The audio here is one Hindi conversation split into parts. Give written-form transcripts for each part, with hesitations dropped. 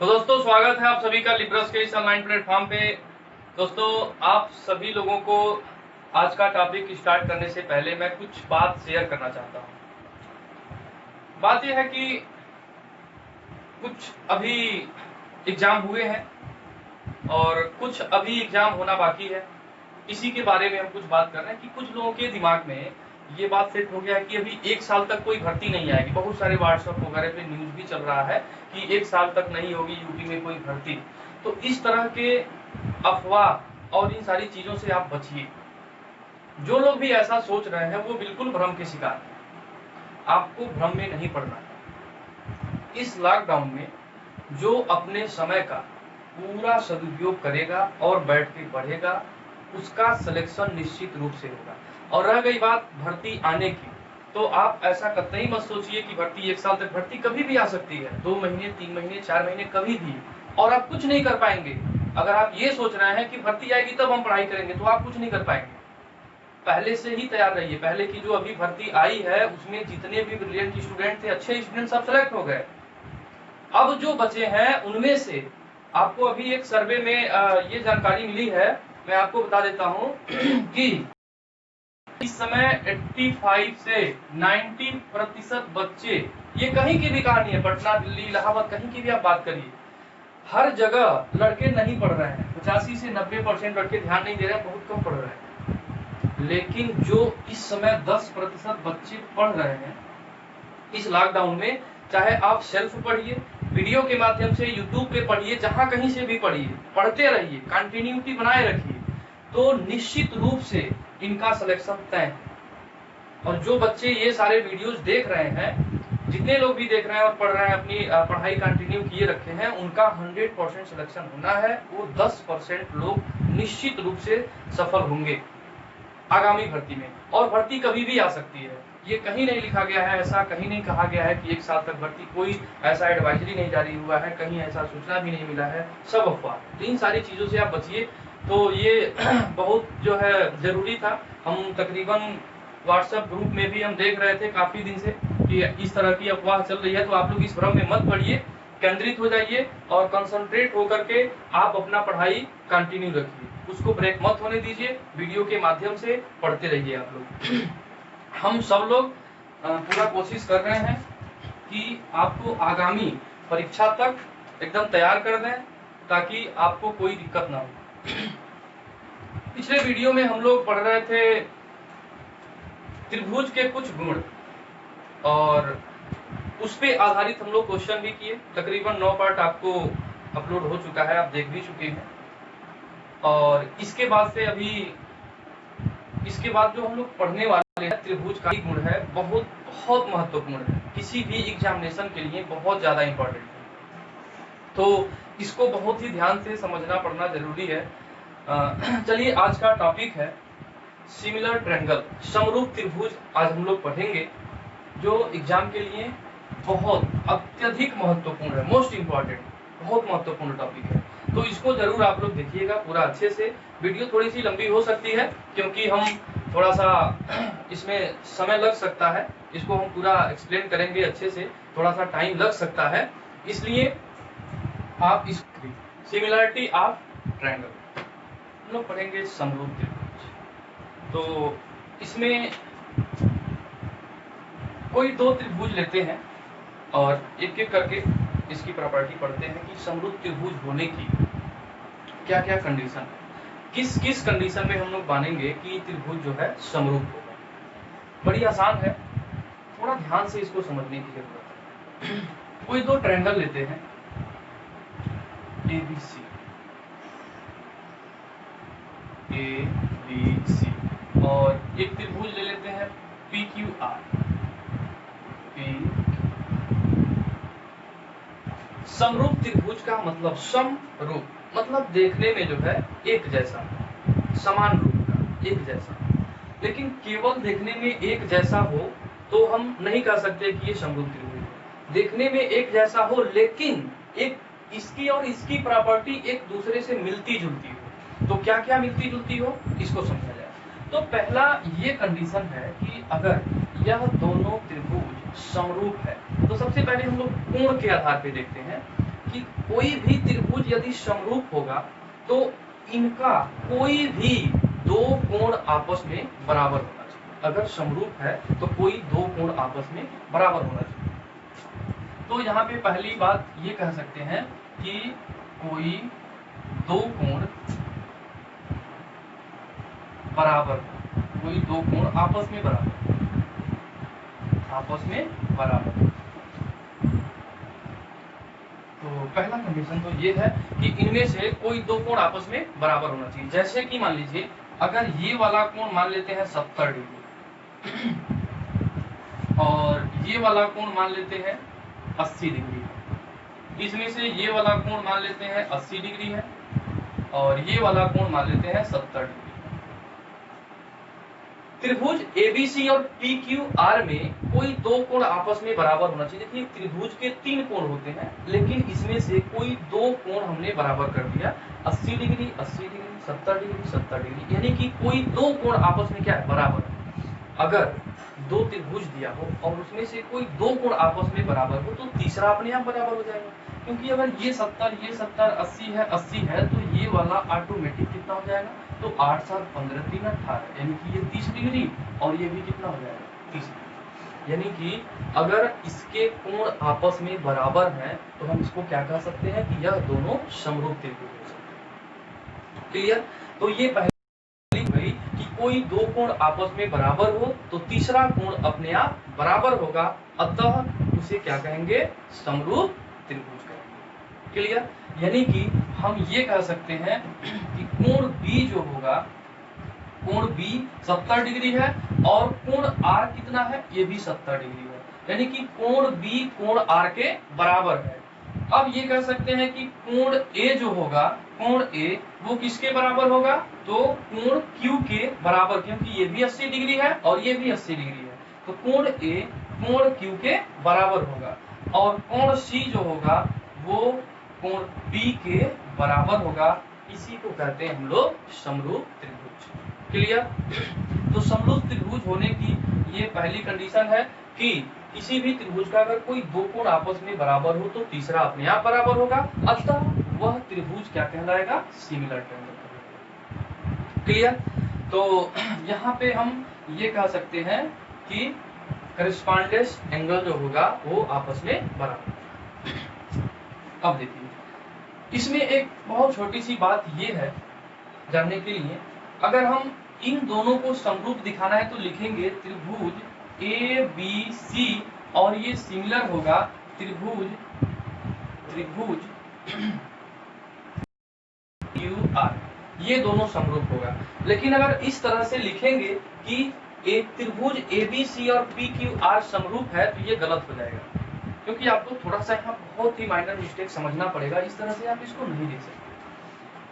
तो दोस्तों स्वागत है आप सभी का लिब्रस के इस ऑनलाइन प्लेटफॉर्म पे। दोस्तों आप सभी लोगों को आज का टॉपिक स्टार्ट करने से पहले मैं कुछ बात शेयर करना चाहता हूँ। बात यह है कि कुछ अभी एग्जाम हुए हैं और कुछ अभी एग्जाम होना बाकी है। इसी के बारे में हम कुछ बात कर रहे हैं कि कुछ लोगों के दिमाग में ये बात सेट हो गया है कि अभी 1 साल तक कोई भर्ती नहीं आएगी। बहुत सारे व्हाट्सएप वगैरह पे न्यूज भी चल रहा है कि 1 साल तक नहीं होगी यूपी में कोई भर्ती। तो इस तरह के अफवाह और इन सारी चीजों से आप बचिए। जो लोग भी ऐसा सोच रहे हैं वो बिल्कुल भ्रम के शिकार हैं। आपको भ्रम में नहीं पड़ना है। इस लॉकडाउन में जो अपने समय का पूरा सदुपयोग करेगा और बैठ के पढ़ेगा उसका सिलेक्शन निश्चित रूप से होगा। और रह गई बात भर्ती आने की, तो आप ऐसा कतई मत सोचिए कि भर्ती 1 साल तक, भर्ती कभी भी आ सकती है, 2 महीने 3 महीने 4 महीने कभी भी, और आप कुछ नहीं कर पाएंगे। अगर आप ये सोच रहे हैं कि भर्ती आएगी तब हम पढ़ाई करेंगे तो आप कुछ नहीं कर पाएंगे। पहले से ही तैयार रहिए। पहले की जो अभी भर्ती आई है उसमें जितने भी ब्रिलियंट स्टूडेंट थे, अच्छे स्टूडेंट सब सेलेक्ट हो गए। अब जो बचे हैं उनमें से आपको अभी एक सर्वे में ये जानकारी मिली है, मैं आपको बता देता हूं कि इस समय 85 से 90% बच्चे, ये कहीं की भी कहानी है, पटना दिल्ली इलाहाबाद कहीं की भी आप बात करिए, हर जगह लड़के नहीं पढ़ रहे हैं। 85 से 90% लड़के ध्यान नहीं दे रहे हैं, बहुत कम पढ़ रहे हैं। लेकिन जो इस समय 10% बच्चे पढ़ रहे हैं इस लॉकडाउन में, चाहे आप सेल्फ पढ़िए, वीडियो के माध्यम से यूट्यूब पे पढ़िए, जहां कहीं से भी पढ़िए, पढ़ते रहिए, कंटिन्यूटी बनाए रखिए, तो निश्चित रूप से इनका सिलेक्शन तय है। और जो बच्चे ये सारे वीडियोस देख रहे हैं, जितने लोग भी देख रहे हैं और पढ़ रहे हैं, अपनी पढ़ाई कंटिन्यू किए रखे हैं, उनका 100% सिलेक्शन होना है। वो 10% लोग निश्चित रूप से सफल होंगे आगामी भर्ती में। और भर्ती कभी भी आ सकती है, ये कहीं नहीं लिखा गया है, ऐसा कहीं नहीं कहा गया है कि 1 साल तक भर्ती, कोई ऐसा एडवाइजरी नहीं जारी हुआ है, कहीं ऐसा सूचना भी नहीं मिला है, सब अफवाह। तो इन सारी चीजों से आप बचिए। तो ये बहुत जो है जरूरी था। हम तकरीबन व्हाट्सएप ग्रुप में भी हम देख रहे थे काफी दिन से कि इस तरह की अफवाह चल रही है, तो आप लोग इस भ्रम में मत पड़िए, केंद्रित हो जाइए और कंसंट्रेट होकर के आप अपना पढ़ाई कंटिन्यू रखिए, उसको ब्रेक मत होने दीजिए, वीडियो के माध्यम से पढ़ते रहिए आप लोग। हम सब लोग पूरा कोशिश कर रहे हैं कि आपको आगामी परीक्षा तक एकदम तैयार कर दें ताकि आपको कोई दिक्कत ना हो। पिछले वीडियो में हम लोग पढ़ रहे थे त्रिभुज के कुछ गुण, और उस पे आधारित हम लोग क्वेश्चन भी किए। तकरीबन 9 पार्ट आपको अपलोड हो चुका है, आप देख भी चुके हैं। और इसके बाद से अभी इसके बाद जो हम लोग पढ़ने वाले हैं, त्रिभुज का गुण है, बहुत बहुत महत्वपूर्ण है, किसी भी एग्जामिनेशन के लिए बहुत ज्यादा इंपॉर्टेंट है। तो इसको बहुत ही ध्यान से समझना पड़ना जरूरी है। चलिए आज का टॉपिक है सिमिलर ट्रायंगल, समरूप त्रिभुज। आज हम लोग पढ़ेंगे जो एग्जाम के लिए बहुत अत्यधिक महत्वपूर्ण है, मोस्ट इम्पॉर्टेंट, बहुत महत्वपूर्ण टॉपिक है। तो इसको जरूर आप लोग देखिएगा पूरा अच्छे से। वीडियो थोड़ी सी लंबी हो सकती है क्योंकि हम थोड़ा सा इसमें समय लग सकता है, इसको हम पूरा एक्सप्लेन करेंगे अच्छे से, थोड़ा सा टाइम लग सकता है, इसलिए आप इस सिमिलरिटी ऑफ ट्रायंगल हम लोग पढ़ेंगे समरूप त्रिभुज। तो इसमें कोई 2 त्रिभुज लेते हैं और एक एक करके इसकी प्रॉपर्टी पढ़ते हैं कि समरूप त्रिभुज होने की क्या क्या कंडीशन है, किस किस कंडीशन में हम लोग मानेंगे कि त्रिभुज जो है समरूप होगा। बड़ी आसान है, थोड़ा ध्यान से इसको समझने की जरूरत है। कोई 2 ट्रायंगल लेते हैं ABC, और एक त्रिभुज ले लेते हैं PQR। समरूप त्रिभुज का मतलब समरूप, मतलब देखने में जो है एक जैसा, समान रूप का, एक जैसा। लेकिन केवल देखने में एक जैसा हो तो हम नहीं कह सकते कि ये समरूप त्रिभुज है। देखने में एक जैसा हो लेकिन एक इसकी और इसकी प्रॉपर्टी एक दूसरे से मिलती जुलती हो। तो क्या क्या मिलती जुलती हो, इसको समझा जाए। तो पहला ये कंडीशन है कि अगर यह दोनों त्रिभुज समरूप है, तो सबसे पहले हम लोग कोण के आधार पे देखते हैं कि कोई भी त्रिभुज यदि समरूप होगा तो इनका कोई भी दो कोण आपस में बराबर होना चाहिए। अगर समरूप है तो कोई दो कोण आपस में बराबर होना चाहिए। तो यहाँ पे पहली बात ये कह सकते हैं कि कोई दो कोण बराबर, कोई दो कोण आपस में बराबर। तो पहला कंडीशन तो ये है कि इनमें से कोई दो कोण आपस में बराबर होना चाहिए। जैसे कि मान लीजिए अगर ये वाला कोण मान लेते हैं 70 डिग्री और ये वाला कोण मान लेते हैं 80 डिग्री, इसमें से ये वाला कोण मान लेते हैं 80 डिग्री है और ये वाला कोण मान लेते हैं 70 डिग्री। त्रिभुज ABC और PQR में कोई दो कोण आपस में बराबर होना चाहिए। देखिए त्रिभुज के 3 कोण होते हैं लेकिन इसमें से कोई दो कोण हमने बराबर कर दिया, 80 डिग्री 80 डिग्री, 70 डिग्री 70 डिग्री, यानी कि कोई दो कोण आपस में क्या है, बराबर। अगर दो त्रिभुज दिया हो और उसमें से कोई दो कोण आपस में बराबर हो तो तीसरा अपने आप बराबर हो जाएगा, क्योंकि अगर ये 70 ये 70 80 है तो ये वाला ऑटोमेटिक कितना हो जाएगा, तो 8 7 15 3 18, यानी कि ये 30 डिग्री और ये भी कितना हो जाएगा 30 डिग्री। यानी कि अगर इसके कोण आपस में बराबर हैं तो हम इसको क्या कह सकते हैं कि यह दोनों समरूप त्रिभुज हो सकते हैं। क्लियर? तो ये पहली गई कि कोई दो कोण आपस में बराबर हो तो तीसरा कोण अपने आप बराबर होगा, अतः उसे क्या कहेंगे, समरूप त्रिभुज कहेंगे। क्लियर? यानी कि हम ये कह सकते हैं कि कोण B जो होगा, कोण B 70 डिग्री है और कोण R कितना है, ये भी 70 डिग्री है, यानी कि कोण B कोण R के बराबर है। अब ये कह सकते हैं कि कोण A जो होगा, कोण A वो किसके बराबर होगा, तो कोण Q के बराबर, क्योंकि ये भी 80 डिग्री है और ये भी 80 डिग्री है, तो कोण A कोण Q के बराबर होगा। और कोण C जो होगा वो कोण B के बराबर होगा। इसी को कहते हैं हम लोग समरूप त्रिभुज। क्लियर? तो समरूप त्रिभुज होने की ये पहली कंडीशन है कि किसी भी त्रिभुज का अगर कोई दो कोण आपस में बराबर हो तो तीसरा अपने आप बराबर होगा, अतः वह त्रिभुज क्या कहलाएगा, सिमिलर ट्रायंगल। क्लियर? तो यहाँ पे हम ये कह सकते हैं कि करेस्पॉन्डेंस एंगल जो होगा वो आपस में बराबर। अब देखिए इसमें एक बहुत छोटी सी बात ये है जानने के लिए, अगर हम इन दोनों को समरूप दिखाना है तो लिखेंगे त्रिभुज ABC और ये सिमिलर होगा त्रिभुज QR, ये दोनों समरूप होगा। लेकिन अगर इस तरह से लिखेंगे कि एक त्रिभुज ABC और PQR समरूप है तो ये गलत हो जाएगा, क्योंकि आपको थोड़ा सा यहाँ बहुत ही माइनर मिस्टेक समझना पड़ेगा, इस तरह से आप इसको नहीं देख सकते।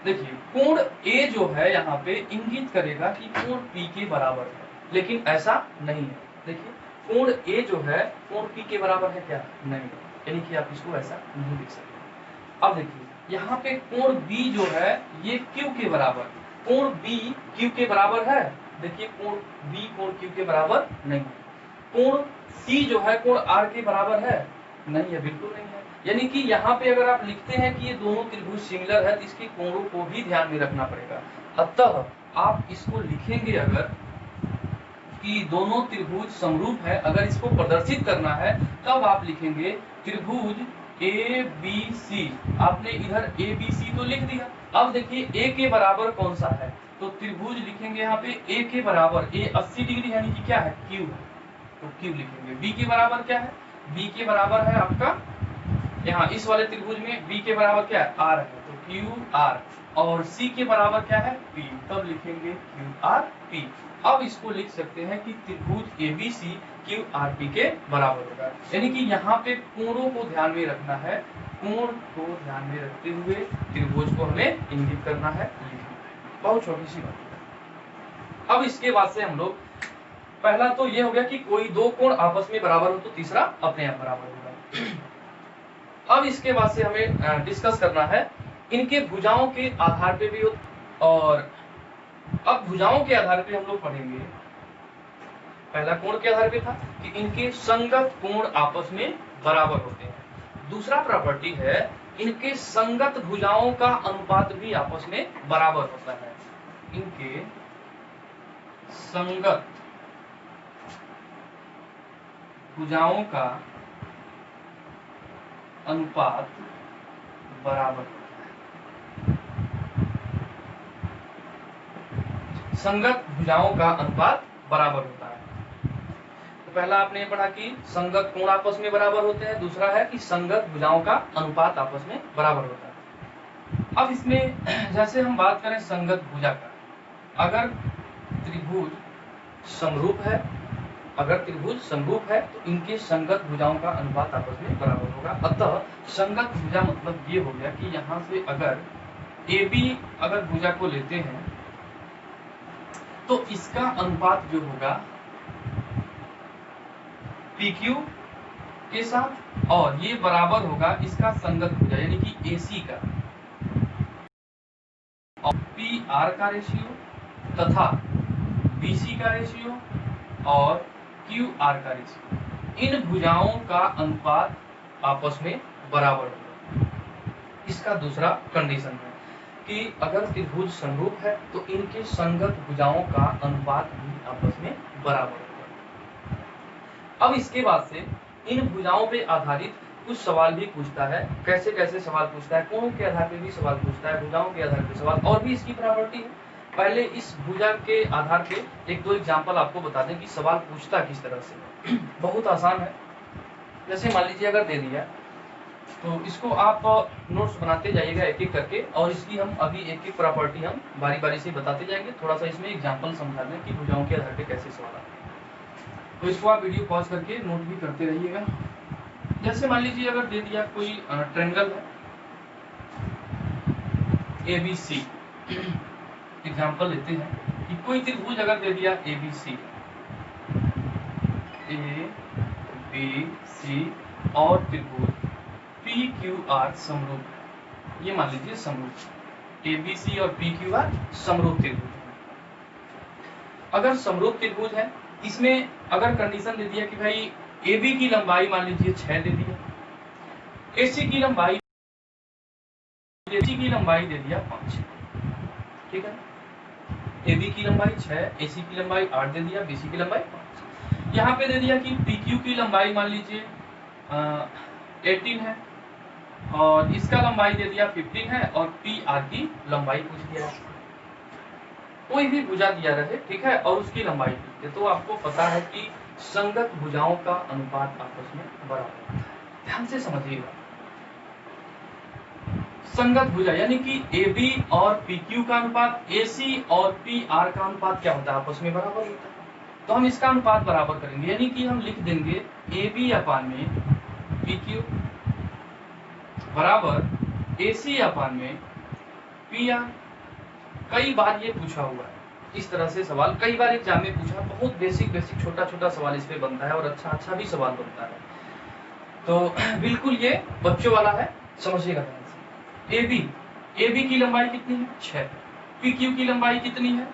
देखिए कोण A जो है यहाँ पे इंगित करेगा कि कोण P के बराबर है, लेकिन ऐसा नहीं है। देखिए कोण A जो है कोण P के बराबर है क्या, नहीं है, यानी कि आप इसको ऐसा नहीं देख सकते। अब देखिए यहाँ पे कोण B जो है ये Q के बराबर, कोण B Q के बराबर है, देखिए कोण B कोण Q के बराबर नहीं है। कोण C जो है कोण R के बराबर है, नहीं है, बिल्कुल नहीं है। यानी कि यहाँ पे अगर आप लिखते हैं कि ये दोनों त्रिभुज सिमिलर है तो इसके कोणों को भी ध्यान में रखना पड़ेगा। अतः आप इसको लिखेंगे अगर कि दोनों त्रिभुज समरूप है, अगर इसको प्रदर्शित करना है तब आप लिखेंगे त्रिभुज ABC। आपने इधर ABC तो लिख दिया, अब देखिए A के बराबर कौन सा है, तो त्रिभुज लिखेंगे यहाँ पे A के बराबर, A 80 डिग्री यानी कि क्या है, Q, तो Q लिखेंगे। B के बराबर क्या है, B के बराबर है आपका, यहाँ इस वाले त्रिभुज में B के बराबर क्या है, R है, तो QR, और C के बराबर क्या है, P, तब लिखेंगे QRP। अब इसको लिख सकते हैं कि त्रिभुज ABC QRP के बराबर होगा। यानी कि यहाँ पे कोणों को ध्यान में रखना है, कोण को ध्यान में रखते हुए त्रिभुज को हमें इंगित करना है, बहुत छोटी सी बात है। अब इसके बाद से हम लोग, पहला तो ये हो गया कि कोई दो कोण आपस में बराबर हो तो तीसरा अपने आप बराबर होगा। अब इसके बाद से हमें डिस्कस करना है इनके भुजाओं के आधार पे भी, और अब भुजाओं के आधार पे हम लोग पढ़ेंगे। पहला कोण के आधार पे था कि इनके संगत कोण आपस में बराबर होते हैं। दूसरा प्रॉपर्टी है इनके संगत भुजाओं का अनुपात भी आपस में बराबर होता है। इनके संगत भुजाओं का अनुपात बराबर होता है। संगत भुजाओं का अनुपात बराबर होता है। तो पहला आपने पढ़ा कि संगत कोण आपस में बराबर होते हैं, दूसरा है कि संगत भुजाओं का अनुपात आपस में बराबर होता है। अब इसमें जैसे हम बात करें संगत भुजा का, अगर त्रिभुज समरूप है, तो इनके संगत भुजाओं का अनुपात आपस में बराबर होगा। अतः संगत भुजा मतलब ये हो गया कि यहाँ से अगर AB अगर भुजा को लेते हैं तो इसका अनुपात जो होगा PQ के साथ, और ये बराबर होगा इसका संगत भुजा यानी कि AC का और PR का रेशियो तथा BC का रेशियो और QR का रेशियो, इन भुजाओं का अनुपात आपस में बराबर होगा। इसका दूसरा कंडीशन है कि अगर त्रिभुज समरूप है तो इनके संगत भुजाओं का अनुपात भी आपस में बराबर होगा। अब इसके बाद से इन भुजाओं पे आधारित कुछ सवाल भी पूछता है। कैसे कैसे सवाल पूछता है? कोणों के आधार पे भी सवाल पूछता है, भुजाओं के आधार पे सवाल, और भी इसकी प्रॉपर्टी है। पहले इस भुजा के आधार पे एक दो एग्जाम्पल आपको बता दें कि सवाल पूछता किस तरह से। बहुत आसान है। जैसे मान लीजिए अगर दे दिया तो इसको आप नोट्स बनाते जाइएगा एक एक करके, और इसकी हम अभी एक एक प्रॉपर्टी हम बारी बारी से बताते जाएंगे। थोड़ा सा इसमें एग्जाम्पल समझा दें कि भुजाओं के आधार पे कैसे सवाल आते हैं। तो इसको आप वीडियो पॉज करके नोट भी करते रहिएगा। जैसे मान लीजिए अगर दे दिया कोई ट्रायंगल है ABC, एग्जाम्पल लेते हैं कि कोई त्रिभुज अगर दे दिया ABC, ABC और त्रिभुज PQR समरूप है। ये मान लीजिए समरूप ABC और PQR समरूप त्रिभुज है। अगर समरूप त्रिभुज है, इसमें अगर कंडीशन दे दिया कि भाई AB की लंबाई मान लीजिए 6 दे दिया, AC की लंबाई दे दिया 5, ठीक है। AB की लंबाई 6, AC की लंबाई 8 दे दिया, BC की लंबाई 5। यहाँ पे दे दिया कि PQ की लंबाई मान लीजिए 18 है और इसका लंबाई दे दिया 15 है, और PR की लंबाई पूछ दिया है। कोई भी भुजा दिया रहे, ठीक है, और उसकी लंबाई पूछ दे, तो आपको पता है कि संगत भुजाओं का अनुपात आपस में बराबर होता है। ध्यान से समझिएगा। संगत भुजा यानी कि AB और PQ का अनुपात AC और PR का अनुपात क्या होता है? आपस में बराबर होता है। तो हम इसका अनुपात बराबर करेंगे, यानी कि हम लिख देंगे AB अपान में PQ बराबर AC अपान में PR। कई बार ये पूछा हुआ है इस तरह से सवाल, कई बार एग्जाम में पूछा। बहुत बेसिक छोटा छोटा सवाल इस पे बनता है और अच्छा भी सवाल बनता है। तो बिल्कुल ये बच्चों वाला है, समझिएगा। AB की लंबाई कितनी है? 6। PQ की लंबाई कितनी है?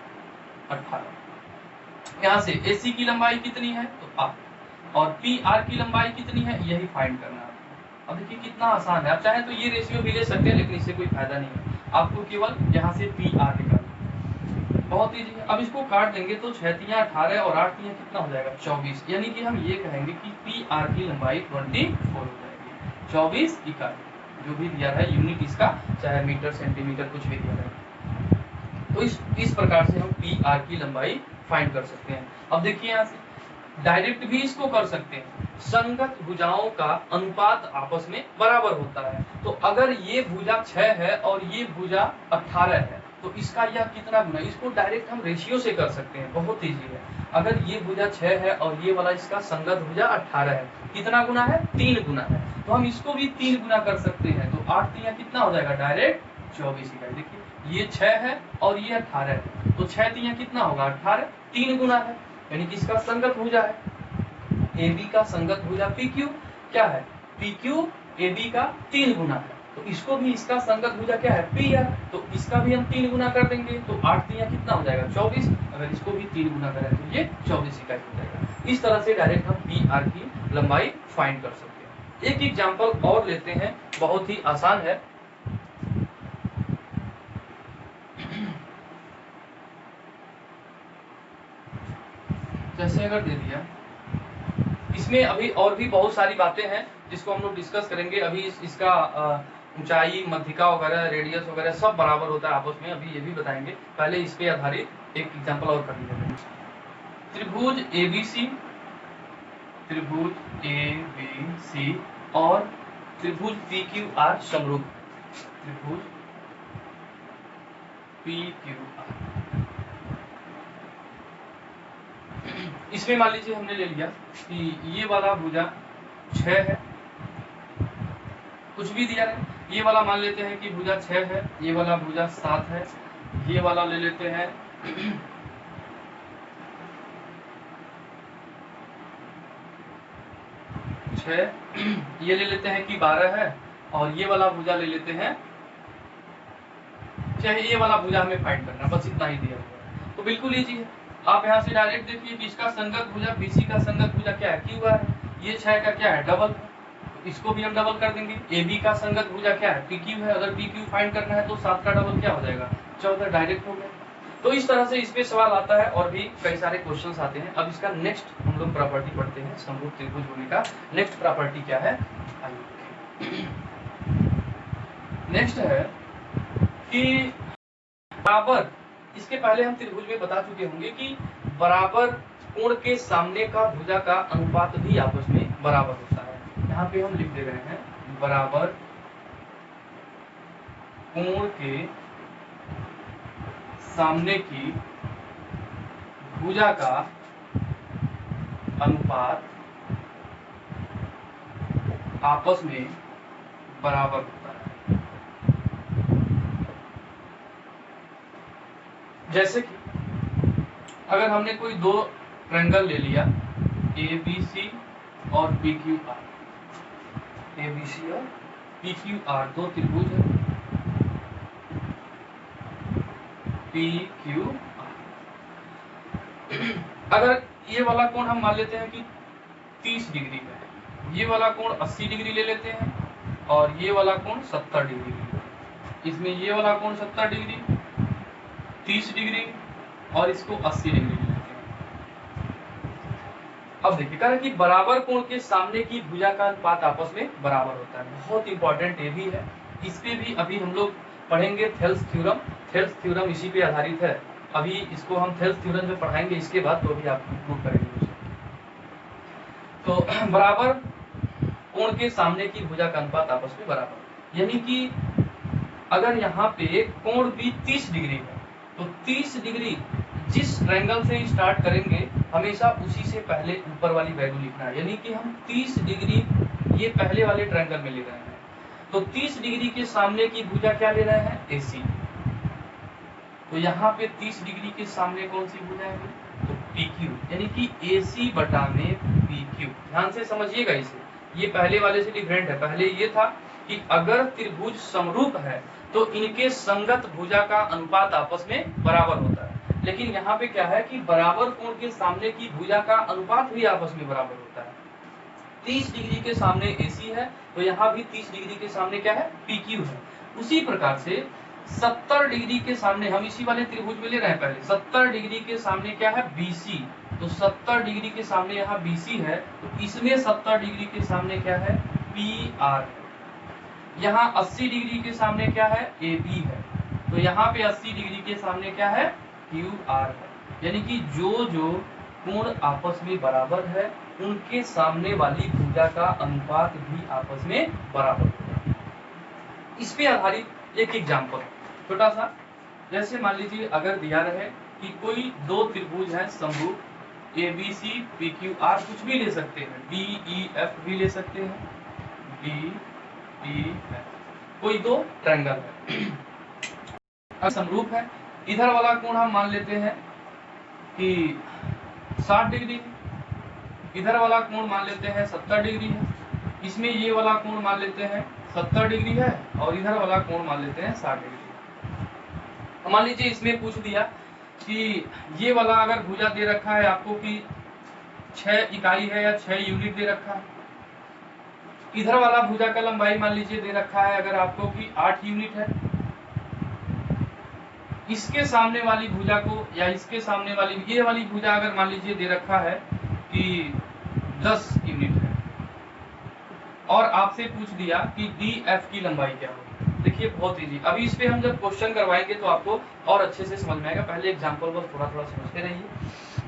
18। यहाँ से AC की लंबाई कितनी है? तो 8। और PR की लंबाई कितनी है? यही फाइंड करना है। अब देखिए कितना आसान है। आप चाहे तो ये रेशियो भी ले सकते हैं, लेकिन इससे कोई फायदा नहीं है। आपको केवल यहाँ से PR निकालना, बहुत ईजी है। अब इसको काट देंगे तो 6 तियां 18 और 8 तियां कितना हो जाएगा? 24। यानी कि हम ये कहेंगे कि PR की लंबाई 24 हो जाएगी। 24 इकाई जो भी दिया है यूनिट इसका, चाहे मीटर सेंटीमीटर कुछ भी दिया है। तो इस प्रकार से हम PR की लंबाई फाइंड कर सकते हैं। अब देखिए यहाँ से डायरेक्ट भी इसको कर सकते हैं। संगत भुजाओं का अनुपात आपस में बराबर होता है। तो अगर ये भुजा 6 है और ये भुजा 18 है तो इसका यह कितना गुना, इसको डायरेक्ट हम रेशियो से कर सकते हैं। बहुत इजी है। अगर ये भुजा 6 है और ये वाला इसका संगत भुजा 18 है, कितना गुना है? 3 गुना है। तो हम इसको भी 3 गुना कर सकते हैं। तो 8 तियां कितना हो जाएगा? डायरेक्ट 24 इकाई। देखिए ये 6 है और ये 18 है, तो 6 तियां कितना होगा? 18। 3 गुना है, यानी कि इसका संगत भुजा है। AB का संगत भुजा PQ क्या है? PQ AB का 3 गुना है। तो इसको भी इसका संगत भुजा क्या है? PR। तो इसका भी हम 3 गुना कर देंगे तो 8 तियां कितना हो जाएगा? 24। अगर इसको भी 3 गुना करें तो ये 24 इकाई हो जाएगा। इस तरह से डायरेक्ट हम PR की लंबाई फाइंड कर सकते हैं। एक एग्जांपल और लेते हैं बहुत ही आसान है। जैसे अगर दे दिया, इसमें अभी और भी बहुत सारी बातें हैं जिसको हम लोग डिस्कस करेंगे। अभी इसका ऊंचाई, मध्यिका वगैरह, रेडियस वगैरह सब बराबर होता है आपस में, अभी ये भी बताएंगे। पहले इस पे आधारित एक एग्जांपल और कर लीजिए। त्रिभुज ABC, त्रिभुज ABC और त्रिभुज PQR समरूप, त्रिभुज PQR। इसमें मान लीजिए हमने ले लिया कि ये वाला भुजा 6 है, कुछ भी दिया है। ये वाला मान लेते हैं कि भुजा 6 है, ये वाला भुजा 7 है, ये वाला ले लेते हैं 6, ये ले लेते हैं कि 12 है, और ये वाला भुजा ले लेते हैं, चाहे ये वाला भुजा हमें फाइंड करना, बस इतना ही दिया हुआ है। तो बिल्कुल इजी है। आप यहाँ से डायरेक्ट देखिए कि इसका संगत भुजा BC का संगत भुजा क्या है, QR है। ये 6 का क्या है, डबल है, इसको भी हम डबल कर देंगे। AB का संगत भुजा क्या है, PQ है। अगर PQ फाइंड करना है तो 7 का डबल क्या हो जाएगा, 14, डायरेक्ट हो गया। तो इस तरह से इसमें सवाल आता है और भी कई सारे क्वेश्चंस आते हैं। अब इसका नेक्स्ट हम लोग प्रॉपर्टी पढ़ते हैं, समरूप त्रिभुज होने का नेक्स्ट प्रॉपर्टी क्या है। नेक्स्ट है कि बराबर, इसके पहले हम त्रिभुज में बता चुके होंगे कि बराबर कोण के सामने का भुजा का अनुपात भी आपस में बराबर होता है। यहाँ पे हम लिख दे रहे हैं, बराबर कोण के सामने की भुजा का अनुपात आपस में बराबर होता है। जैसे कि अगर हमने कोई दो ट्रायंगल ले लिया, ABC और PQR, ABC और PQR दो त्रिभुज है, PQR। अगर ये वाला कोण हम मान लेते हैं कि 30 डिग्री है, ये वाला कोण 80 डिग्री ले लेते हैं, और ये वाला कोण 70 डिग्री ले लेते हैं। इसमें ये वाला कोण 70 डिग्री, 30 डिग्री और इसको 80 डिग्री ले लेते हैं। अब देखिए कह रहा है कि बराबर कोण के सामने की भुजा का अनुपात आपस में बराबर होता है। बहुत इंपॉर्टेंट ये भी है, इस पे भी अभी हम लोग पढ़ेंगे थेल्स थ्योरम। थेल्स थ्योरम इसी पे आधारित है। अभी इसको हम थेल्स थ्योरम में पढ़ाएंगे, इसके बाद तो अभी आप प्रूव करेंगे उसे। तो बराबर कोण के सामने की भुजा का अनुपात आपस में बराबर, यानी कि अगर यहाँ पे कोण भी 30 डिग्री है तो 30 डिग्री जिस ट्रायंगल से स्टार्ट करेंगे हमेशा उसी से पहले ऊपर वाली वैल्यू लिखना है। यानी कि हम 30 डिग्री ये पहले वाले ट्रायंगल में ले रहे हैं, तो 30 डिग्री के सामने की भुजा क्या ले रहे हैं, AC। तो यहाँ पे 30 डिग्री के सामने कौन सी भुजा है, तो PQ, यानी कि AC बटा में PQ। ध्यान से समझिएगा इसे, ये पहले वाले से डिफरेंट है। पहले ये था कि अगर त्रिभुज समरूप है तो इनके संगत भुजा का अनुपात आपस में बराबर होता है, लेकिन यहाँ पे क्या है कि बराबर कोण के सामने की भुजा का अनुपात भी आपस में बराबर होता है। 30 डिग्री के सामने AC है तो यहाँ भी 30 डिग्री के सामने क्या है, PQ है। उसी प्रकार से 70 डिग्री के सामने, हम इसी वाले त्रिभुज में ले रहे हैं पहले, 70 डिग्री के सामने क्या है, BC। तो 70 डिग्री के सामने यहाँ BC है, तो इसमें 70 डिग्री के सामने क्या है, PR है। यहाँ 80 डिग्री के सामने क्या है, AB है। तो यहाँ पे 80 डिग्री के सामने क्या है, QR है। यानी कि जो जो कोण आपस में बराबर है उनके सामने वाली भुजा का अनुपात भी आपस में बराबर होगा। इस पे आधारित एक एग्जांपल छोटा सा, जैसे मान लीजिए अगर दिया रहे कि कोई दो त्रिभुज है समरूप, ABC PQR, कुछ भी ले सकते हैं, DEF भी ले सकते हैं, DEF, कोई दो ट्रायंगल है, समरूप है। इधर वाला कोण हम मान लेते हैं कि 60 डिग्री, इधर वाला कोण मान लेते हैं 70 डिग्री है, इसमें ये वाला कोण मान लेते हैं 70 डिग्री है, और इधर वाला कोण मान लेते हैं 60 डिग्री। मान लीजिए इसमें पूछ दिया कि ये वाला अगर भुजा दे रखा है आपको कि 6 इकाई है या 6 यूनिट दे रखा है, इधर वाला भुजा का लंबाई मान लीजिए दे रखा है अगर आपको कि 8 यूनिट है, इसके सामने वाली भुजा को या इसके सामने वाली ये वाली भुजा अगर मान लीजिए दे रखा है कि 10 यूनिट है और आपसे पूछ दिया कि डी एफ की लंबाई क्या होगी। देखिए बहुत इजी, अभी इस पे हम जब क्वेश्चन करवाएंगे तो आपको और अच्छे से समझ में आएगा। पहले एग्जांपल बस थोड़ा थोड़ा समझते रहिए।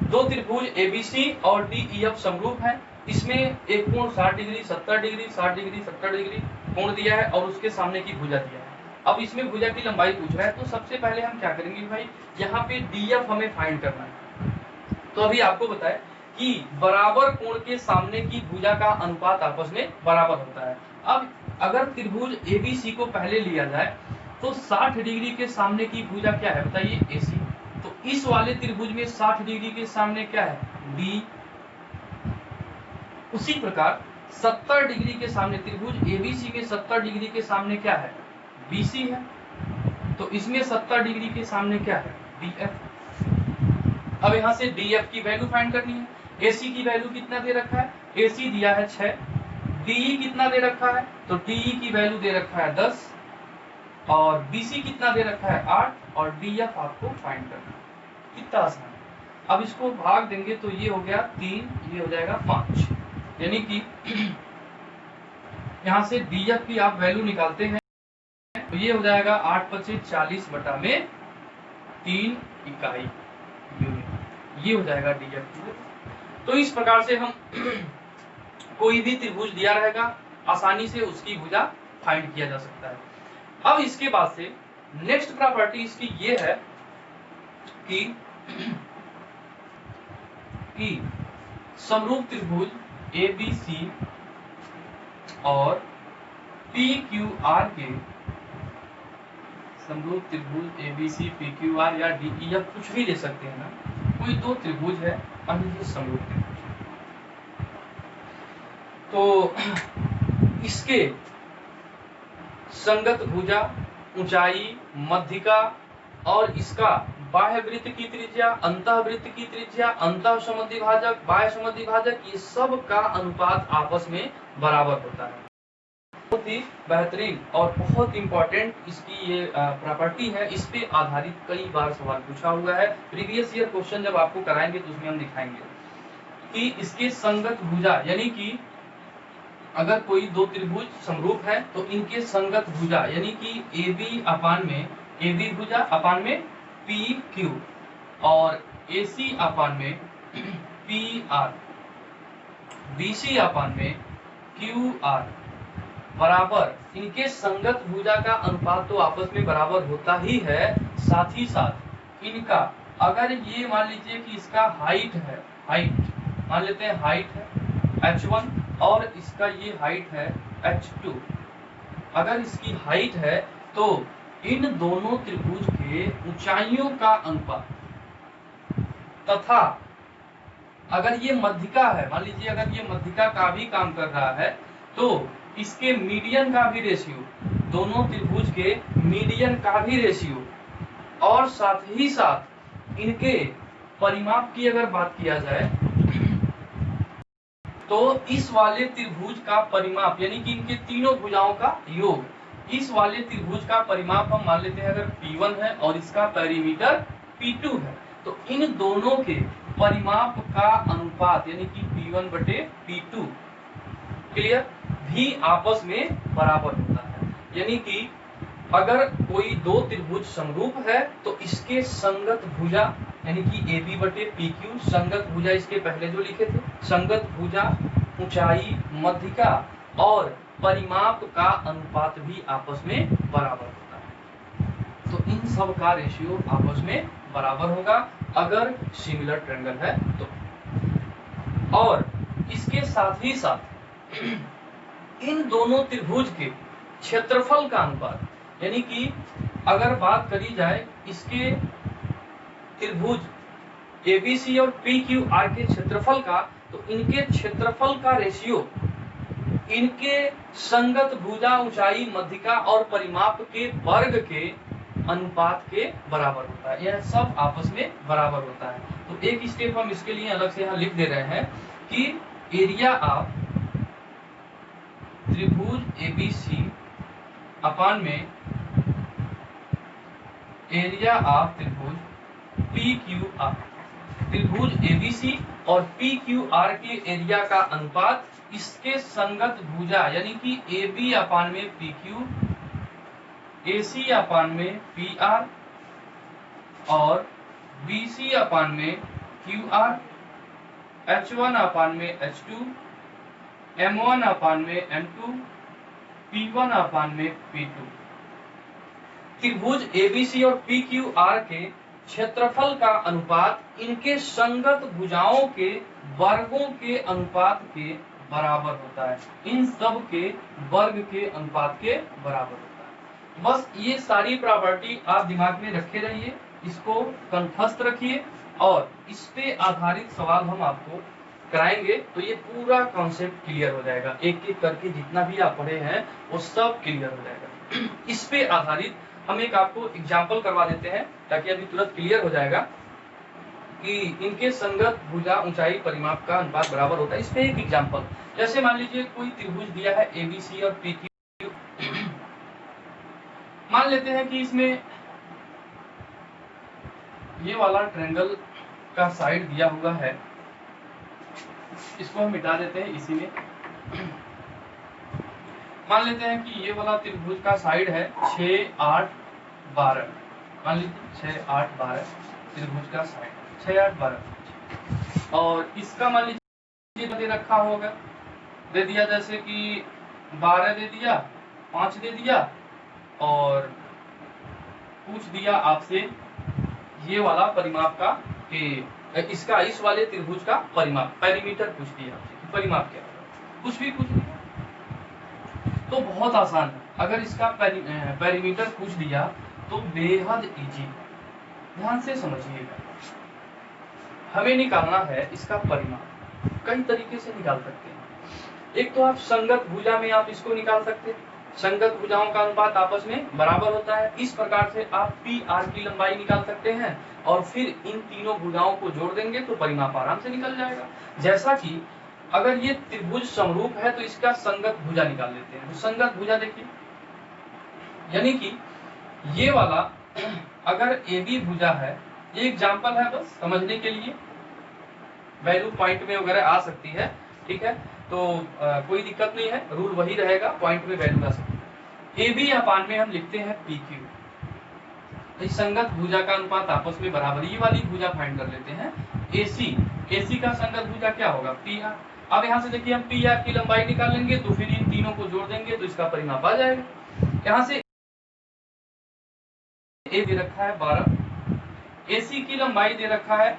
दो त्रिभुज एबीसी और डीईएफ समरूप है, इसमें एक कोण 60 डिग्री 70 डिग्री 60 डिग्री 70 डिग्री कोण दिया है और उसके सामने की भुजा दिया है। अब इसमें भुजा की लंबाई पूछ रहा है, तो सबसे पहले हम क्या करेंगे भाई, यहाँ पे डीएफ हमें फाइंड करना है। तो अभी आपको बताएं कि बराबर कोण के सामने की भुजा का अनुपात आपस में बराबर होता है। अब अगर त्रिभुज एबीसी को पहले लिया जाए तो 60 डिग्री के सामने की भुजा क्या है बताइए, एसी। तो इस वाले त्रिभुज में 60 डिग्री के सामने क्या है, डी। उसी प्रकार 70 डिग्री के सामने त्रिभुज एबीसी में 70 डिग्री के सामने क्या है, बीसी है। तो इसमें 70 डिग्री के सामने क्या है, डीएफ। अब यहां से डीएफ की वैल्यू फाइंड करनी है। एसी की वैल्यू कितना दे रखा है, एसी दिया है 6, डीई कितना दे रखा है, तो डीई की वैल्यू दे रखा है 10 और बीसी कितना दे रखा है 8 और डीएफ आपको फाइंड करना है। कितना आसान है। अब इसको भाग देंगे तो ये हो गया 3, ये हो जाएगा 5, यानी कि यहां से डीएफ की आप वैल्यू निकालते हैं तो ये हो जाएगा 8 × 40 बटा में 3 इकाई यूनिट, ये हो जाएगा डीएफ की। तो इस प्रकार से हम कोई भी त्रिभुज दिया रहेगा आसानी से उसकी भुजा फाइंड किया जा सकता है। अब इसके बाद से नेक्स्ट प्रॉपर्टी इसकी ये है कि समरूप त्रिभुज एबीसी और पीक्यूआर के, समरूप त्रिभुज एबीसी पीक्यूआर या डीईएफ कुछ भी ले सकते हैं ना, कोई दो त्रिभुज है मान लीजिए समरूप त्रिभुज, तो इसके संगत भुजा, ऊंचाई, मध्यिका और इसका बाह्य वृत्त की त्रिज्या, अंतः वृत्त की त्रिज्या, अंतः समद्विभाजक, बाह्य समद्विभाजक, ये सब का अनुपात आपस में बराबर होता है। बहुत ही बेहतरीन और बहुत इंपॉर्टेंट इसकी ये प्रॉपर्टी है। इस पे आधारित कई बार सवाल पूछा हुआ है। प्रीवियस ईयर क्वेश्चन जब आपको कराएंगे तो उसमें हम दिखाएंगे कि इसके संगत भुजा, यानी कि अगर कोई दो त्रिभुज समरूप है तो इनके संगत भुजा यानी कि AB अपान में AB भुजा अपान में PQ और AC अपान में PR, BC अपान में QR बराबर, इनके संगत भुजा का अनुपात तो आपस में बराबर होता ही है। साथ ही साथ इनका अगर ये मान लीजिए कि इसका हाइट है, हाइट मान लेते हैं हाइट है h1 और इसका ये हाइट है h2, अगर इसकी हाइट है तो इन दोनों त्रिभुज के ऊंचाइयों का अनुपात, तथा अगर ये मध्यिका है, मान लीजिए अगर ये मध्यिका का भी काम कर रहा है तो इसके मीडियन का भी रेशियो, दोनों त्रिभुज के मीडियन का भी रेशियो, और साथ ही साथ इनके परिमाप की अगर बात किया जाए तो इस वाले त्रिभुज का परिमाप यानी कि इनके तीनों भुजाओं का योग, इस वाले त्रिभुज का परिमाप हम मान लेते हैं अगर P1 है और इसका पेरीमीटर P2 है, तो इन दोनों के परिमाप का अनुपात यानी कि P1 बटे P2 क्लियर भी आपस में बराबर होता है। यानी कि अगर कोई दो त्रिभुज समरूप है तो इसके संगत भुजा यानी कि AB बटे PQ, संगत भुजा इसके पहले जो लिखे थे, संगत भुजा, ऊंचाई, मध्यिका और परिमाप का अनुपात भी आपस में बराबर होता है। तो इन सब का रेशियो आपस में बराबर होगा अगर सिमिलर ट्रायंगल है तो। और इसके साथ ही साथ इन दोनों त्रिभुज के क्षेत्रफल का अनुपात, यानी कि अगर बात करी जाए इसके त्रिभुज ABC और PQR के क्षेत्रफल का, तो इनके क्षेत्रफल का रेशियो इनके संगत भुजा, ऊंचाई, मध्यिका और परिमाप के वर्ग के अनुपात के बराबर होता है। यह सब आपस में बराबर होता है। तो एक स्टेप हम इसके लिए अलग से यहाँ लिख दे रहे हैं कि एरिया ऑफ त्रिभुज एबीसी अपान में एरिया ऑफ त्रिभुज पी क्यू आर। त्रिभुज एबीसी और पी क्यू आर के एरिया का अनुपात इसके संगत भुजा यानी कि ए बी अपान में पी क्यू, ए सी अपान में पी आर और बी सी अपान में क्यू आर, H1 अपान में H2, M1 अपान में M2, P1 अपान में P2। त्रिभुज एबीसी और PQR के क्षेत्रफल का अनुपात इनके संगत भुजाओं के वर्गों के अनुपात के बराबर होता है। इन सब के वर्ग के अनुपात के बराबर होता है। बस ये सारी प्रॉपर्टी आप दिमाग में रखे रहिए, इसको कंठस्थ रखिए और इस पे आधारित सवाल हम आपको कराएंगे तो ये पूरा कॉन्सेप्ट क्लियर हो जाएगा। एक एक करके जितना भी आप पढ़े हैं वो सब क्लियर हो जाएगा। इस पे आधारित हम एक आपको एग्जाम्पल करवा देते हैं ताकि अभी तुरंत क्लियर हो जाएगा कि इनके संगत भुजा ऊंचाई परिमाप का अनुपात बराबर होता है। इस पे एक एग्जाम्पल, जैसे मान लीजिए कोई त्रिभुज दिया है एबीसी और पीक्यू। मान लेते हैं कि इसमें ये वाला ट्रायंगल का साइड दिया हुआ है, इसको हम मिटा देते हैं इसी में। मान लेते हैं कि ये वाला त्रिभुज का साइड है 6, 8, 12। मान लीजिए 6, 8, 12 त्रिभुज का साइड 6, 8, 12 और इसका मान लीजिए दे रखा होगा, दे दिया जैसे कि 12 दे दिया, 5 दे दिया और पूछ दिया आपसे ये वाला परिमाप का कि इसका इस वाले त्रिभुज का परिमाप पेरीमीटर पूछ दिया आपसे, परिमाप क्या होगा, कुछ भी पूछ दिया तो बहुत आसान है। अगर इसका पेरीमीटर पूछ दिया तो बेहद इजी, ध्यान से समझिएगा। हमें निकालना है इसका परिमाप, कई तरीके से निकाल सकते हैं। एक तो आप संगत भुजा में आप इसको निकाल सकते हैं, संगत भुजाओं का अनुपात आपस में बराबर होता है। इस प्रकार से आप पी आर की लंबाई निकाल सकते हैं और फिर इन तीनों भुजाओं को जोड़ देंगे तो परिमाप आराम से निकल जाएगा। जैसा कि अगर ये त्रिभुज समरूप है तो इसका संगत भुजा निकाल लेते हैं। तो संगत भुजा देखिए, यानी कि ये वाला अगर ए बी भुजा है, ये एग्जाम्पल है बस समझने के लिए, वैल्यू पॉइंट में वगैरह आ सकती है, ठीक है, तो कोई दिक्कत नहीं है, रूल वही रहेगा, पॉइंट में वैल्यू आ सकती है। ए बी अपान में हम लिखते हैं पी क्यू, तो संगत भुजा का अनुपात आपस में बराबर, ये वाली भुजा फाइंड कर लेते हैं। एसी, एसी का संगत भुजा क्या होगा, पी आर। अब यहाँ से देखिए हम पी आर की लंबाई निकाल लेंगे तो फिर इन तीनों को जोड़ देंगे तो इसका परिमाप आ जाएगा। यहाँ से ए दे रखा है 12, एसी की लंबाई दे रखा है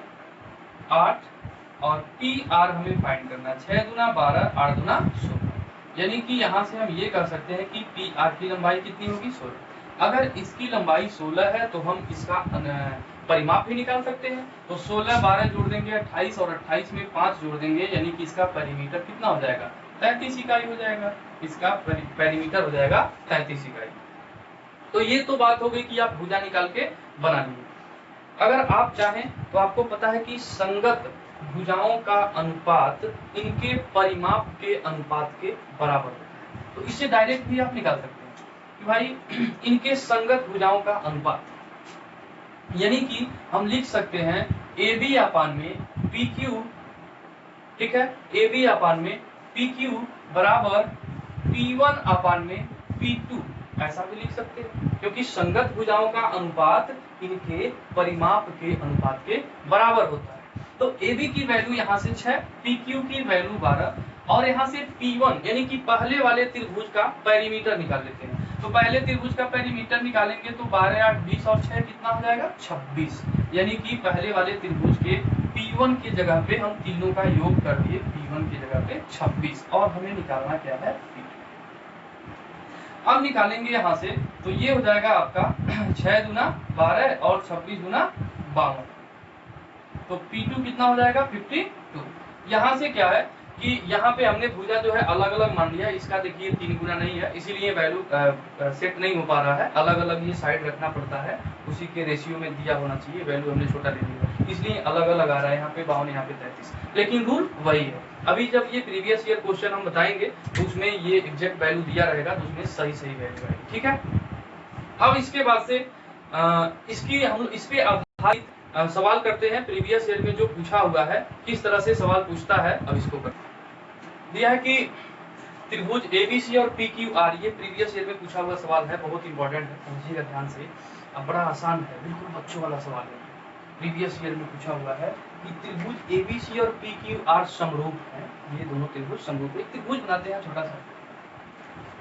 8 और पी आर हमें फाइंड करना है 6 दूना 12, 8 दूना 16। यानी कि यहाँ से हम ये कर सकते हैं कि पी आर की लंबाई कितनी होगी, 16। अगर इसकी लंबाई 16 है तो हम इसका परिमाप भी निकाल सकते हैं। तो 16, 12 जोड़ देंगे 28 और 28 में 5 जोड़ देंगे, यानी कि इसका पेरीमीटर कितना हो जाएगा, 33 इकाई हो जाएगा। इसका पेरीमीटर हो जाएगा 33 इकाई। तो ये तो बात हो गई कि आप भुजा निकाल के बना लीजिए। अगर आप चाहें तो आपको पता है कि संगत भुजाओं का अनुपात इनके परिमाप के अनुपात के बराबर होता है। तो इससे डायरेक्ट भी आप निकाल सकते हैं कि भाई इनके संगत भुजाओं का अनुपात, यानी कि हम लिख सकते हैं ए बी अपान में पी क्यू, ठीक है, ए बी अपान में पी क्यू बराबर P1 अपान में P2, ऐसा भी लिख सकते हैं क्योंकि संगत भुजाओं का अनुपात इनके परिमाप के अनुपात के बराबर होता है। तो AB की वैल्यू यहाँ से 6, PQ की वैल्यू 12 और यहाँ से P1 यानी कि पहले वाले त्रिभुज का पेरीमीटर निकाल लेते हैं। तो पहले त्रिभुज का पेरीमीटर निकालेंगे तो 12, 8, 20 और 6 कितना हो जाएगा, 26। यानी कि पहले वाले त्रिभुज के P1 की जगह पे हम तीनों का योग कर दिए, P1 की जगह पे 26 और हमें निकालना क्या है, P2। अब निकालेंगे यहाँ से तो ये हो जाएगा आपका 6 दूना 12 और 26 दूना 52, तो P2 कितना हो जाएगा, 52। यहाँ से क्या है कि यहाँ पे हमने भुजा जो है अलग अलग मान लिया, इसका देखिए 3 गुना नहीं है, इसीलिए वैल्यू सेट नहीं हो पा रहा है, अलग अलग ये साइड रखना पड़ता है, उसी के रेशियो में दिया होना चाहिए, वैल्यू हमने छोटा ले लिया इसलिए अलग अलग आ रहा है, यहाँ पे 52 यहाँ पे 33, लेकिन रूल वही है। अभी जब ये प्रीवियस ईयर क्वेश्चन हम बताएंगे तो उसमें ये एग्जैक्ट वैल्यू दिया रहेगा, तो उसमें सही सही वैल्यू है, ठीक है। अब इसके बाद से इसकी हम इस पे आधारित सवाल करते हैं। प्रीवियस ईयर में जो पूछा हुआ है किस तरह से सवाल पूछता है, अब इसको कर दिया है कि त्रिभुज ABC और PQR, ये प्रीवियस ईयर में पूछा हुआ सवाल है, बहुत इंपॉर्टेंट है, समझिएगा ध्यान से। अब बड़ा आसान है, बिल्कुल बच्चों वाला सवाल है। प्रीवियस ईयर में पूछा हुआ है कि त्रिभुज ABC और PQR समरूप है, ये दोनों त्रिभुज समरूप है। एक त्रिभुज बनाते हैं छोटा सा,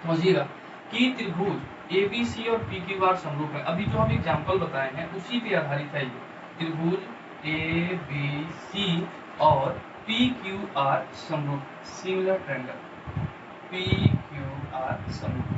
समझिएगा कि त्रिभुज ABC और PQR समरूप है। अभी जो हम एग्जांपल बताए हैं उसी पे आधारित है ये। त्रिभुज ABC और PQR समरूप, सिमिलर ट्रायंगल PQR समरूप,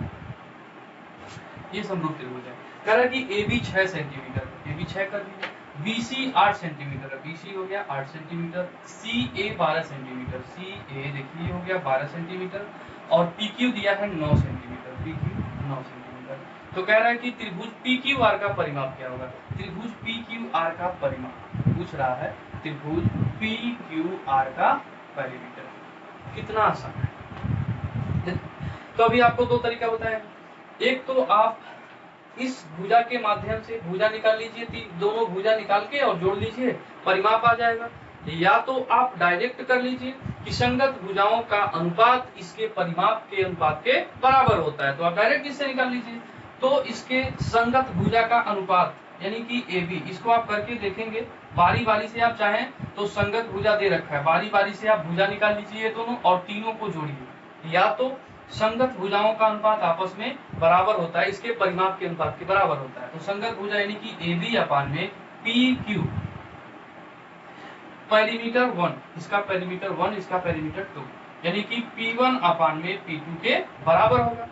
ये समरूप त्रिभुज है। कह रहा है कि AB 6 सेंटीमीटर, AB 6 कर दिया, BC 8 सेंटीमीटर, BC हो गया 8 सेंटीमीटर, CA 12 सेंटीमीटर, CA देखिए हो गया 12 सेंटीमीटर, और PQ दिया है 9 सेंटीमीटर, PQ 9 सेंटीमीटर। तो कह रहा है कि त्रिभुज PQR का परिमाप क्या होगा। त्रिभुज PQR का परिमाप पूछ रहा है, त्रिभुज PQR का पेरीमीटर। कितना आसान है। तो अभी आपको दो तरीका बताया, एक तो आप इस भुजा के माध्यम से भुजा निकाल लीजिए, दोनों भुजा निकाल के और जोड़ लीजिए, परिमाप आ जाएगा। या तो आप डायरेक्ट कर लीजिए कि संगत भुजाओं का अनुपात इसके परिमाप के अनुपात के बराबर होता है, तो आप डायरेक्ट इससे निकाल लीजिए। तो इसके संगत भुजा का अनुपात यानी कि AB, इसको आप करके देखेंगे, बारी बारी से आप चाहें तो संगत भुजा दे रखा है, बारी बारी से आप भुजा निकाल लीजिए दोनों और तीनों को जोड़िए। या तो संगत भुजाओं का अनुपात आपस में बराबर होता है, इसके परिमाप के अनुपात के बराबर होता है, तो संगत भुजा यानी कि AB अपान में PQ, पेरीमीटर 1, इसका पेरीमीटर 1, इसका पेरीमीटर 2, यानी कि P1 अपान में P2 के बराबर होगा।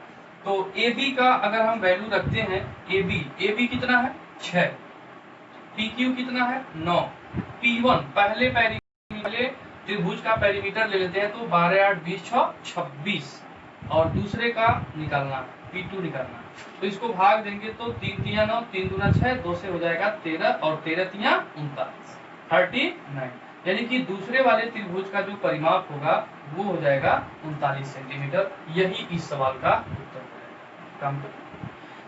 तो AB का अगर हम वैल्यू रखते हैं, AB कितना है 6, PQ कितना है 9, P1 पहले त्रिभुज का पेरीमीटर ले लेते हैं, तो 12 8 20 6 26, और दूसरे का निकालना P2 निकालना, तो इसको भाग देंगे तो 3 3 9, 3 दूना 6, 2 से हो जाएगा 13 और 13 3 39, 39, यानी कि दूसरे वाले त्रिभुज का जो परिमाप होगा वो हो जाएगा 39 सेंटीमीटर। यही इस सवाल का उत्तर है। काम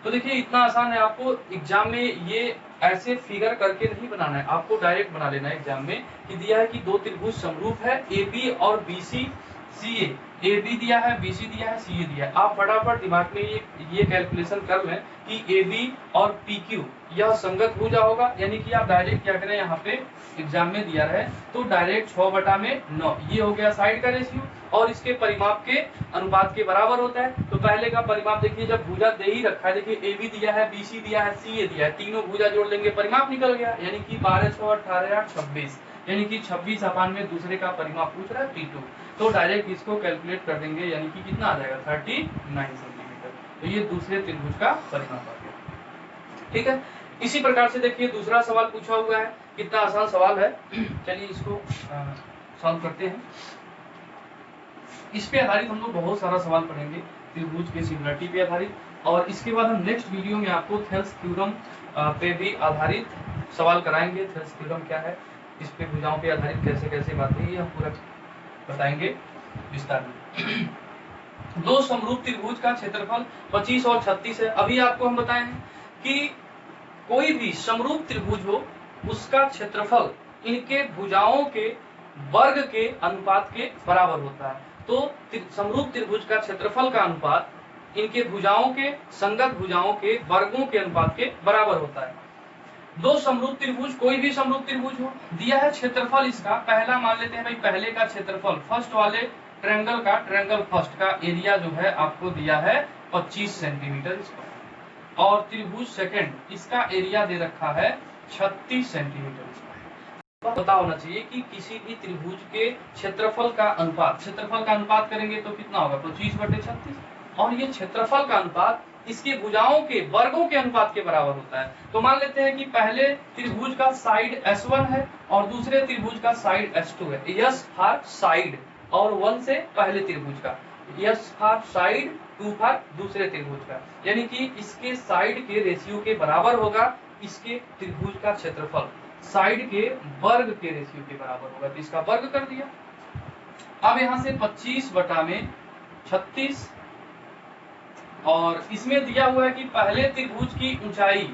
तो देखिए इतना आसान है, आपको एग्जाम में ये ऐसे फिगर करके नहीं बनाना है, आपको डायरेक्ट बना लेना है एग्जाम में कि दिया है कि दो त्रिभुज समरूप है AB और BC CA, AB दिया है, BC दिया है, CA दिया है। आप फटाफट दिमाग में ये कैलकुलेशन कर लें कि AB और PQ यह संगत भुजा होगा, यानी कि आप डायरेक्ट क्या करें, यहाँ पे एग्जाम में दिया रहे तो डायरेक्ट 6/9, ये हो गया साइड का रेशियो, और इसके परिमाप के अनुपात के बराबर होता है। तो पहले का परिमाप देखिए, जब भुजा दे ही रखा है, देखिए AB दिया है, BC दिया है, CA दिया है, तीनों भुजा जोड़ लेंगे, परिमाप निकल गया, यानी कि 12 6 18 8 26, यानी कि 26 अपान में दूसरे का परिमाप पूछ रहा है P2, तो डायरेक्ट इसको कैलकुलेट कर देंगे, यानी कि कितना आ जाएगा 39 सेंटीमीटर। तो ये दूसरे त्रिभुज का परिमाप आ गया, ठीक है। इसी प्रकार से देखिए दूसरा सवाल पूछा हुआ है, कितना आसान सवाल है। चलिए इसको सॉल्व करते हैं। इस पे आधारित हम लोग बहुत सारा सवाल पढ़ेंगे, त्रिभुज के सिमिलरिटी पे आधारित, और इसके बाद हम नेक्स्ट वीडियो में आपको थेल्स थ्योरम पे भी आधारित सवाल कराएंगे। थेल्स थ्योरम क्या है, इस पे भुजाओं पे आधारित कैसे कैसे बातें, ये हम पूरा बताएंगे विस्तार में। दो समरूप त्रिभुज का क्षेत्रफल 25 और 36 है। अभी आपको हम बताए हैं कि कोई भी समरूप त्रिभुज हो उसका क्षेत्रफल इनके भुजाओं के वर्ग के अनुपात के बराबर होता है। तो समरूप त्रिभुज का क्षेत्रफल का अनुपात इनके भुजाओं के संगत भुजाओं के वर्गों के अनुपात के बराबर होता है। दो समरूप त्रिभुज, कोई भी समरूप त्रिभुज हो, दिया है क्षेत्रफल इसका, पहला मान लेते हैं भाई, पहले का क्षेत्रफल फर्स्ट वाले ट्रायंगल फर्स्ट का एरिया जो है आपको दिया है 25 सेंटीमीटर स्क्वायर, और त्रिभुज सेकंड इसका एरिया दे रखा है 36 सेंटीमीटर स्क्वायर। पता होना चाहिए कि किसी भी त्रिभुज के क्षेत्रफल का अनुपात करेंगे तो कितना होगा 25/36, और ये क्षेत्रफल का अनुपात इसके भुजाओं के वर्गों के अनुपात के बराबर होता है। तो मान लेते हैं कि पहले त्रिभुज का साइड S1 है और दूसरे त्रिभुज का साइड S2 है। S फॉर साइड और 1 से पहले त्रिभुज का, S फॉर साइड, 2 फॉर दूसरे त्रिभुज का, यानी कि इसके साइड के रेशियो के बराबर होगा इसके त्रिभुज का क्षेत्रफल, साइड के वर्ग के रेशियो के बराबर होगा, तो इसका वर्ग कर दिया। अब यहाँ से 25 बटा में 36, और इसमें दिया हुआ है कि पहले त्रिभुज की ऊंचाई,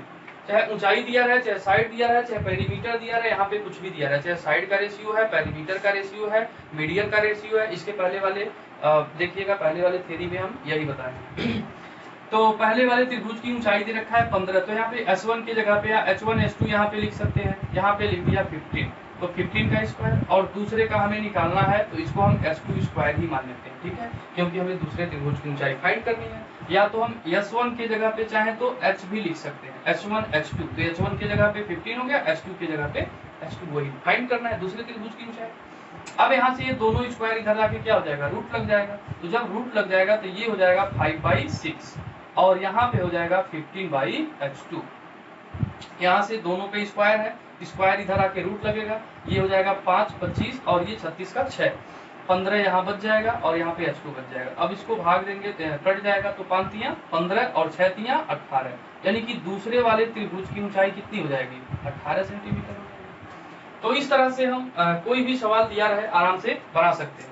चाहे ऊंचाई दिया रहे, चाहे साइड दिया रहे, चाहे पेरीमीटर दिया रहे, यहाँ पे कुछ भी दिया रहे, चाहे साइड का रेशियो है, पेरीमीटर का रेशियो है, मीडियन का रेशियो है। इसके पहले वाले देखिएगा, पहले वाले थ्योरी में हम यही बताएंगे। तो पहले वाले त्रिभुज की ऊंचाई दे रखा है 15, तो यहाँ पे S1 की जगह पे या H1 H2 यहाँ पे लिख सकते हैं, यहाँ पे लिख दिया 15, तो 15 का स्क्वायर, और दूसरे का हमें निकालना है तो इसको हम H2 स्क्वायर ही मान लेते हैं, ठीक है, क्योंकि हमें दूसरे त्रिभुज की ऊंचाई फाइंड करनी है। या तो हम S1 की जगह पे चाहे तो H भी लिख सकते हैं, H1 H2, तो H1 की जगह पे 15 हो गया, H2 की जगह पे H2, वही फाइंड करना है दूसरे त्रिभुज की ऊंचाई। अब यहाँ से ये दोनों स्क्वायर इधर आके क्या हो जाएगा, रूट लग जाएगा, तो जब रूट लग जाएगा तो ये हो जाएगा 5/6, और यहाँ पे हो जाएगा 15/H2। यहाँ से दोनों पे स्क्वायर है, स्क्वायर इधर आके रूट लगेगा, ये हो जाएगा 5 25, और ये 36 का 6, 15 यहाँ बच जाएगा, और यहाँ पे H2 बच जाएगा। अब इसको भाग देंगे, कट जाएगा, तो 5 तियां 15 और 6 तियां 18, यानी कि दूसरे वाले त्रिभुज की ऊंचाई कितनी हो जाएगी, 18 सेंटीमीटर हो जाएगी। तो इस तरह से हम कोई भी सवाल दिया रहे आराम से बना सकते हैं।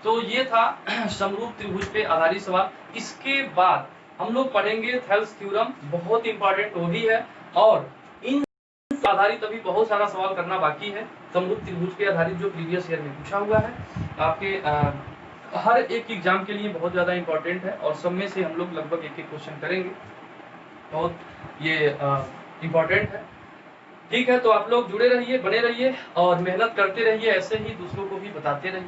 तो ये था समरूप त्रिभुज पे आधारित सवाल। इसके बाद हम लोग पढ़ेंगे थेल्स थ्योरम, बहुत इंपॉर्टेंट वो भी है, और इन आधारित अभी बहुत सारा सवाल करना बाकी है, समरूप त्रिभुज पे आधारित जो प्रीवियस ईयर में पूछा हुआ है, आपके हर एक एग्जाम के लिए बहुत ज्यादा इंपॉर्टेंट है, और सब में से हम लोग लगभग एक एक क्वेश्चन करेंगे, बहुत ये इंपॉर्टेंट है। ठीक है, तो आप लोग जुड़े रहिए, बने रहिए, और मेहनत करते रहिए, ऐसे ही दूसरों को भी बताते रहिए।